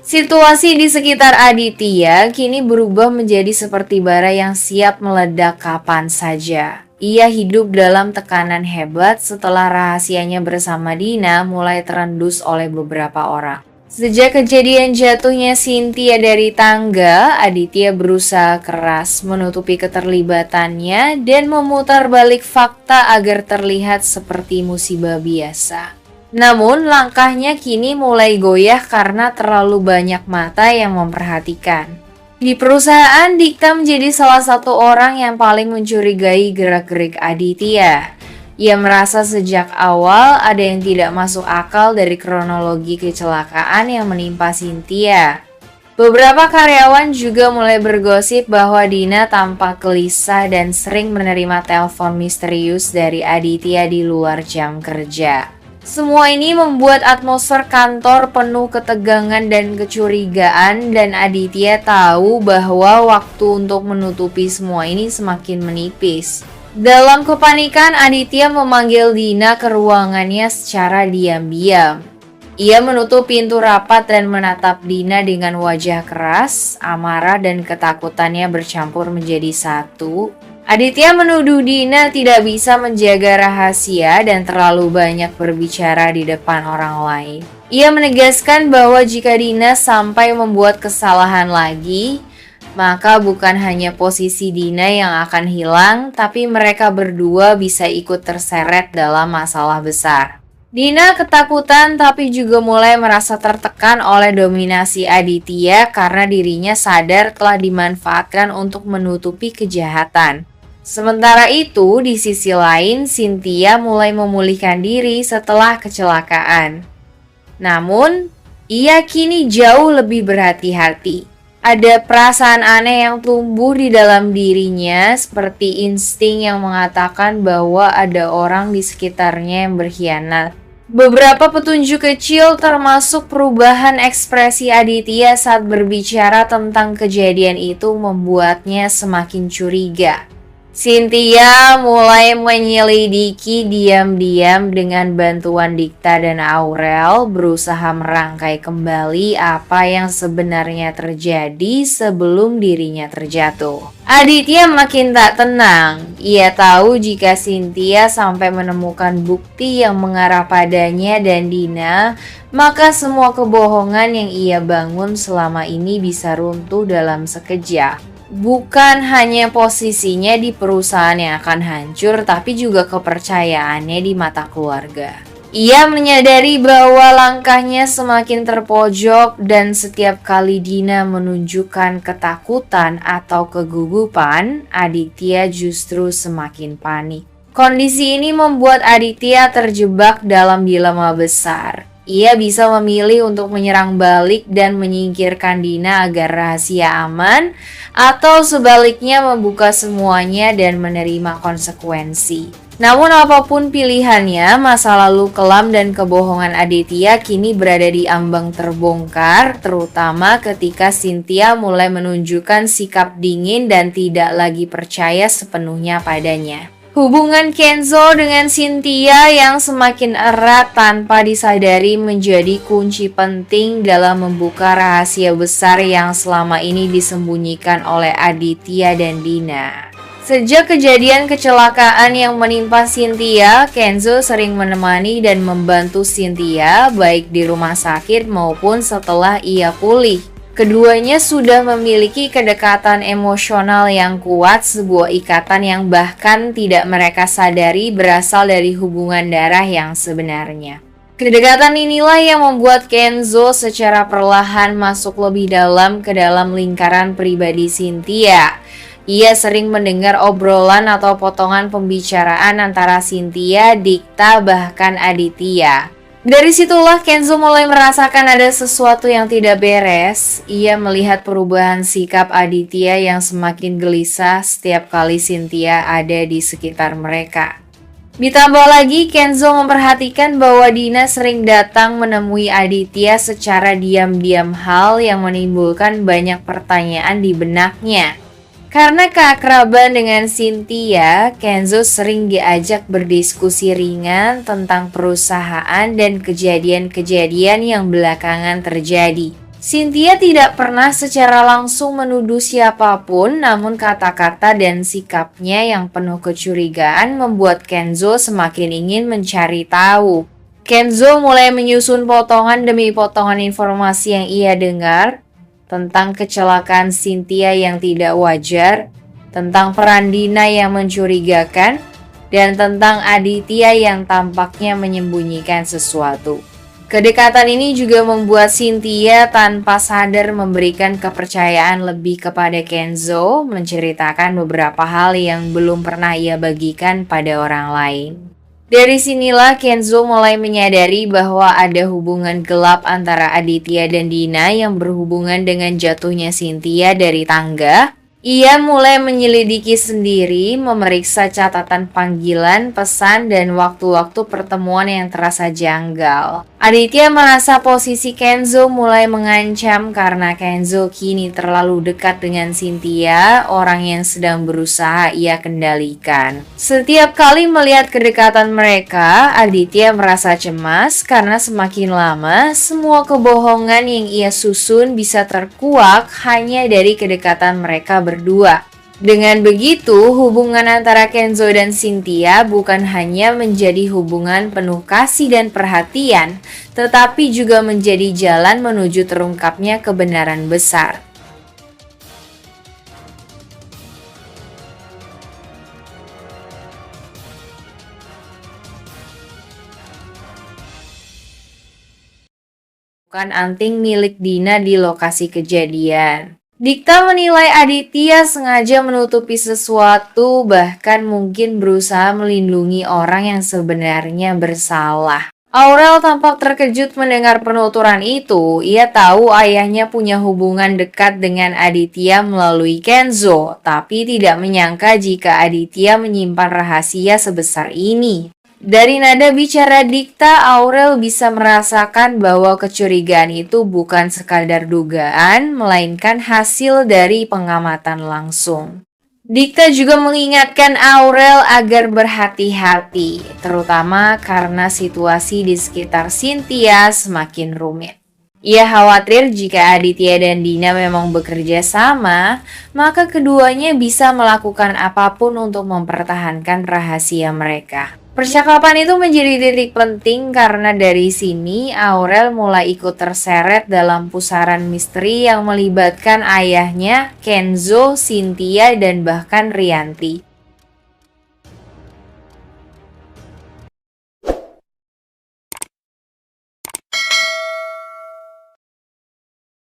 Situasi di sekitar Aditya kini berubah menjadi seperti bara yang siap meledak kapan saja. Ia hidup dalam tekanan hebat setelah rahasianya bersama Dina mulai terendus oleh beberapa orang. Sejak kejadian jatuhnya Cynthia dari tangga, Aditya berusaha keras menutupi keterlibatannya dan memutar balik fakta agar terlihat seperti musibah biasa. Namun langkahnya kini mulai goyah karena terlalu banyak mata yang memperhatikan. Di perusahaan, Dikta menjadi salah satu orang yang paling mencurigai gerak-gerik Aditya. Ia merasa sejak awal ada yang tidak masuk akal dari kronologi kecelakaan yang menimpa Cynthia. Beberapa karyawan juga mulai bergosip bahwa Dina tampak gelisah dan sering menerima telepon misterius dari Aditya di luar jam kerja. Semua ini membuat atmosfer kantor penuh ketegangan dan kecurigaan, dan Aditya tahu bahwa waktu untuk menutupi semua ini semakin menipis. Dalam kepanikan, Aditya memanggil Dina ke ruangannya secara diam-diam. Ia menutup pintu rapat dan menatap Dina dengan wajah keras, amarah dan ketakutannya bercampur menjadi satu. Aditya menuduh Dina tidak bisa menjaga rahasia dan terlalu banyak berbicara di depan orang lain. Ia menegaskan bahwa jika Dina sampai membuat kesalahan lagi, maka bukan hanya posisi Dina yang akan hilang, tapi mereka berdua bisa ikut terseret dalam masalah besar. Dina ketakutan tapi juga mulai merasa tertekan oleh dominasi Aditya karena dirinya sadar telah dimanfaatkan untuk menutupi kejahatan. Sementara itu, di sisi lain, Cynthia mulai memulihkan diri setelah kecelakaan. Namun, ia kini jauh lebih berhati-hati. Ada perasaan aneh yang tumbuh di dalam dirinya, seperti insting yang mengatakan bahwa ada orang di sekitarnya yang berkhianat. Beberapa petunjuk kecil termasuk perubahan ekspresi Aditya saat berbicara tentang kejadian itu membuatnya semakin curiga. Cynthia mulai menyelidiki diam-diam dengan bantuan Dikta dan Aurel, berusaha merangkai kembali apa yang sebenarnya terjadi sebelum dirinya terjatuh. Aditya makin tak tenang. Ia tahu jika Cynthia sampai menemukan bukti yang mengarah padanya dan Dina, maka semua kebohongan yang ia bangun selama ini bisa runtuh dalam sekejap. Bukan hanya posisinya di perusahaan yang akan hancur, tapi juga kepercayaannya di mata keluarga. Ia menyadari bahwa langkahnya semakin terpojok dan setiap kali Dina menunjukkan ketakutan atau kegugupan, Aditya justru semakin panik. Kondisi ini membuat Aditya terjebak dalam dilema besar. Ia bisa memilih untuk menyerang balik dan menyingkirkan Dina agar rahasia aman, atau sebaliknya membuka semuanya dan menerima konsekuensi. Namun apapun pilihannya, masa lalu kelam dan kebohongan Aditya kini berada di ambang terbongkar, terutama ketika Cynthia mulai menunjukkan sikap dingin dan tidak lagi percaya sepenuhnya padanya. Hubungan Kenzo dengan Cynthia yang semakin erat tanpa disadari menjadi kunci penting dalam membuka rahasia besar yang selama ini disembunyikan oleh Aditya dan Dina. Sejak kejadian kecelakaan yang menimpa Cynthia, Kenzo sering menemani dan membantu Cynthia baik di rumah sakit maupun setelah ia pulih. Keduanya sudah memiliki kedekatan emosional yang kuat, sebuah ikatan yang bahkan tidak mereka sadari berasal dari hubungan darah yang sebenarnya. Kedekatan inilah yang membuat Kenzo secara perlahan masuk lebih dalam ke dalam lingkaran pribadi Cynthia. Ia sering mendengar obrolan atau potongan pembicaraan antara Cynthia, Dikta, bahkan Aditya. Dari situlah Kenzo mulai merasakan ada sesuatu yang tidak beres. Ia melihat perubahan sikap Aditya yang semakin gelisah setiap kali Cynthia ada di sekitar mereka. Ditambah lagi, Kenzo memperhatikan bahwa Dina sering datang menemui Aditya secara diam-diam, hal yang menimbulkan banyak pertanyaan di benaknya. Karena keakraban dengan Cynthia, Kenzo sering diajak berdiskusi ringan tentang perusahaan dan kejadian-kejadian yang belakangan terjadi. Cynthia tidak pernah secara langsung menuduh siapapun, namun kata-kata dan sikapnya yang penuh kecurigaan membuat Kenzo semakin ingin mencari tahu. Kenzo mulai menyusun potongan demi potongan informasi yang ia dengar tentang kecelakaan Cynthia yang tidak wajar, tentang peran Dina yang mencurigakan, dan tentang Aditya yang tampaknya menyembunyikan sesuatu. Kedekatan ini juga membuat Cynthia tanpa sadar memberikan kepercayaan lebih kepada Kenzo, menceritakan beberapa hal yang belum pernah ia bagikan pada orang lain. Dari sinilah Kenzo mulai menyadari bahwa ada hubungan gelap antara Aditya dan Dina yang berhubungan dengan jatuhnya Cynthia dari tangga. Ia mulai menyelidiki sendiri, memeriksa catatan panggilan, pesan, dan waktu-waktu pertemuan yang terasa janggal. Aditya merasa posisi Kenzo mulai mengancam karena Kenzo kini terlalu dekat dengan Cynthia, orang yang sedang berusaha ia kendalikan. Setiap kali melihat kedekatan mereka, Aditya merasa cemas karena semakin lama semua kebohongan yang ia susun bisa terkuak hanya dari kedekatan mereka berdua. Dengan begitu, hubungan antara Kenzo dan Cynthia bukan hanya menjadi hubungan penuh kasih dan perhatian, tetapi juga menjadi jalan menuju terungkapnya kebenaran besar. Bukan anting milik Dina di lokasi kejadian. Dikta menilai Aditya sengaja menutupi sesuatu, bahkan mungkin berusaha melindungi orang yang sebenarnya bersalah. Aurel tampak terkejut mendengar penuturan itu. Ia tahu ayahnya punya hubungan dekat dengan Aditya melalui Kenzo, tapi tidak menyangka jika Aditya menyimpan rahasia sebesar ini. Dari nada bicara Dikta, Aurel bisa merasakan bahwa kecurigaan itu bukan sekadar dugaan, melainkan hasil dari pengamatan langsung. Dikta juga mengingatkan Aurel agar berhati-hati, terutama karena situasi di sekitar Cynthia semakin rumit. Ia khawatir jika Aditya dan Dina memang bekerja sama, maka keduanya bisa melakukan apapun untuk mempertahankan rahasia mereka. Percakapan itu menjadi titik penting karena dari sini Aurel mulai ikut terseret dalam pusaran misteri yang melibatkan ayahnya, Kenzo, Cynthia, dan bahkan Rianti.